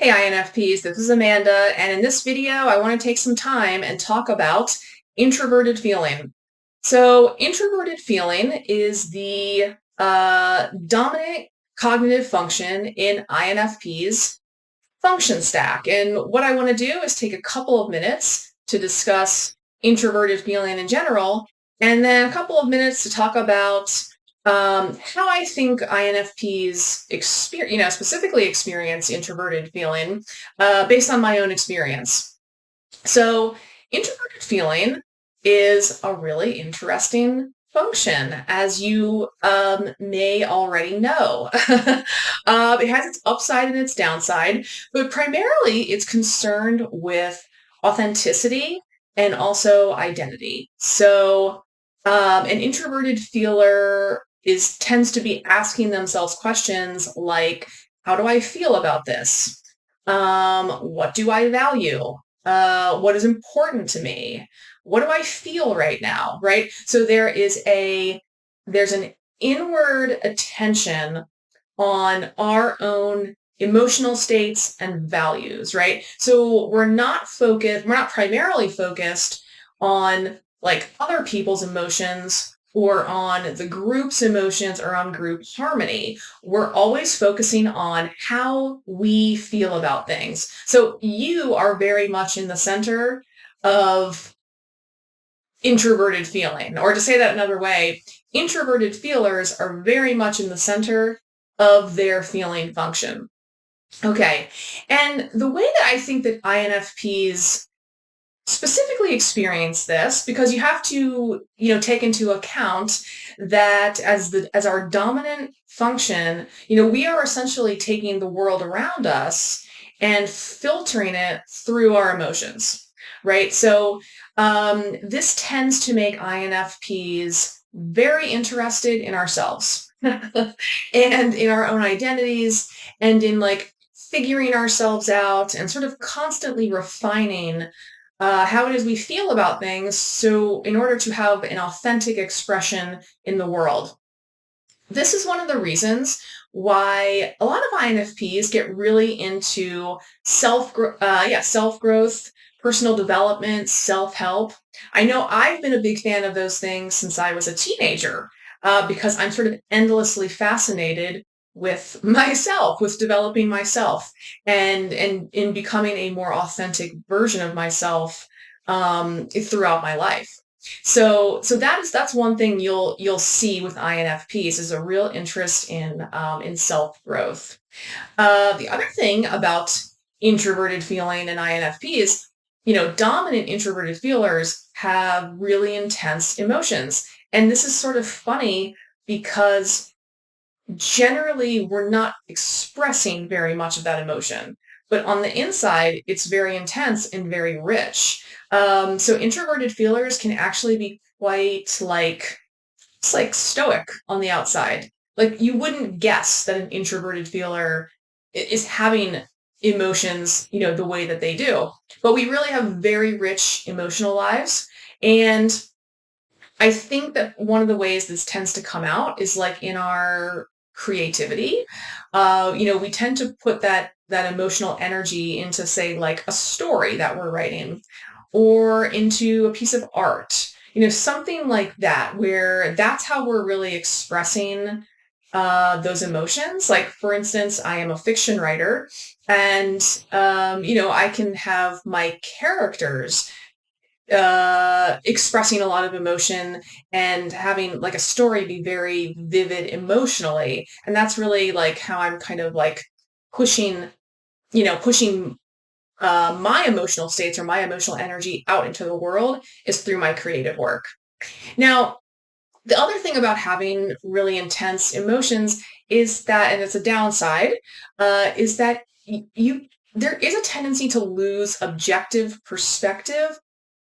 Hey INFPs, this is Amanda, and in this video, I want to take some time and talk about introverted feeling. So, introverted feeling is the dominant cognitive function in INFP's function stack. And what I want to do is take a couple of minutes to discuss introverted feeling in general, and then a couple of minutes to talk about how I think INFPs specifically experience introverted feeling based on my own experience. So, introverted feeling is a really interesting function, as you may already know. It has its upside and its downside, but primarily it's concerned with authenticity and also identity. So, an introverted feeler tends to be asking themselves questions like, "How do I feel about this? What do I value? What is important to me? What do I feel right now?" Right? So there's an inward attention on our own emotional states and values, right? So we're not primarily focused on like other people's emotions or on the group's emotions or on group harmony. We're always focusing on how we feel about things. So you are very much in the center of introverted feeling. Or to say that another way, introverted feelers are very much in the center of their feeling function. Okay. And the way that I think that INFPs specifically experience this, because you have to, take into account that as our dominant function, we are essentially taking the world around us and filtering it through our emotions, right? So this tends to make INFPs very interested in ourselves and in our own identities and in like figuring ourselves out and sort of constantly refining how it is we feel about things. So, in order to have an authentic expression in the world, this is one of the reasons why a lot of INFPs get really into self growth, personal development, self help. I know I've been a big fan of those things since I was a teenager because I'm sort of endlessly fascinated with myself, with developing myself, and in becoming a more authentic version of myself throughout my life. So that's one thing you'll see with INFPs is a real interest in self growth. The other thing about introverted feeling and INFPs, dominant introverted feelers have really intense emotions, and this is sort of funny because generally we're not expressing very much of that emotion. But on the inside, it's very intense and very rich. So introverted feelers can actually be quite like it's like stoic on the outside. Like you wouldn't guess that an introverted feeler is having emotions, the way that they do. But we really have very rich emotional lives. And I think that one of the ways this tends to come out is like in our creativity. We tend to put that emotional energy into, say, like a story that we're writing, or into a piece of art. Something like that, where that's how we're really expressing those emotions. Like, for instance, I am a fiction writer, and I can have my characters expressing a lot of emotion and having like a story be very vivid emotionally. And that's really like how I'm kind of like pushing, pushing my emotional states or my emotional energy out into the world is through my creative work. Now, the other thing about having really intense emotions is that, and it's a downside, is that there is a tendency to lose objective perspective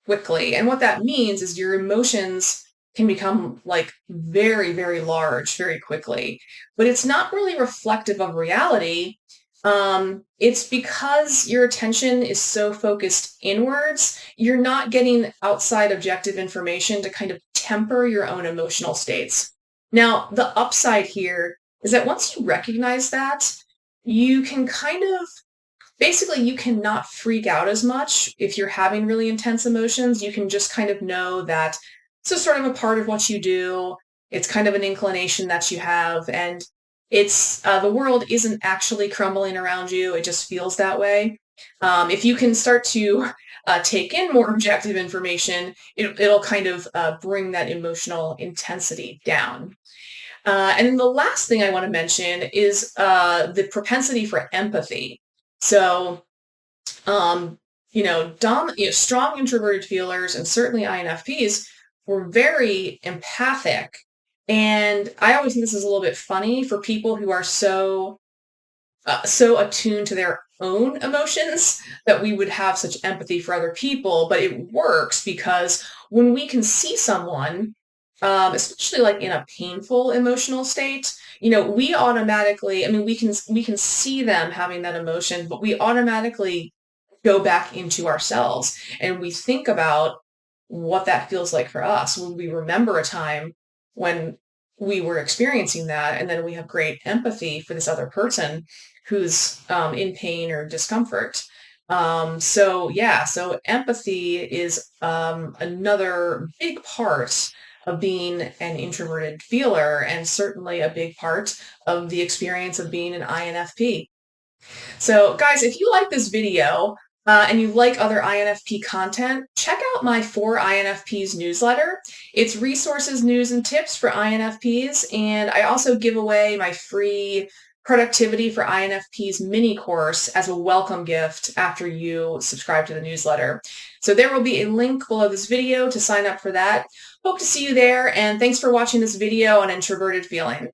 quickly. And what that means is your emotions can become like very, very large very quickly. But it's not really reflective of reality. It's because your attention is so focused inwards, you're not getting outside objective information to kind of temper your own emotional states. Now, the upside here is that once you recognize that, you can kind of basically you cannot freak out as much if you're having really intense emotions. You can just kind of know that it's just sort of a part of what you do. It's kind of an inclination that you have, and it's the world isn't actually crumbling around you. It just feels that way. If you can start to take in more objective information, it'll kind of bring that emotional intensity down. And then the last thing I want to mention is the propensity for empathy. So, um, strong introverted feelers and certainly INFPs were very empathic. And I always think this is a little bit funny for people who are so attuned to their own emotions that we would have such empathy for other people. But it works because when we can see someone, especially like in a painful emotional state, we automatically, I mean, we can see them having that emotion, but we automatically go back into ourselves and we think about what that feels like for us when we remember a time when we were experiencing that, and then we have great empathy for this other person who's in pain or discomfort. So empathy is another big part of being an introverted feeler, and certainly a big part of the experience of being an INFP. So, guys, if you like this video and you like other INFP content, check out my For INFPs newsletter. It's resources, news, and tips for INFPs. And I also give away my free Productivity for INFPs mini course as a welcome gift after you subscribe to the newsletter. So there will be a link below this video to sign up for that. Hope to see you there, and thanks for watching this video on Introverted Feeling.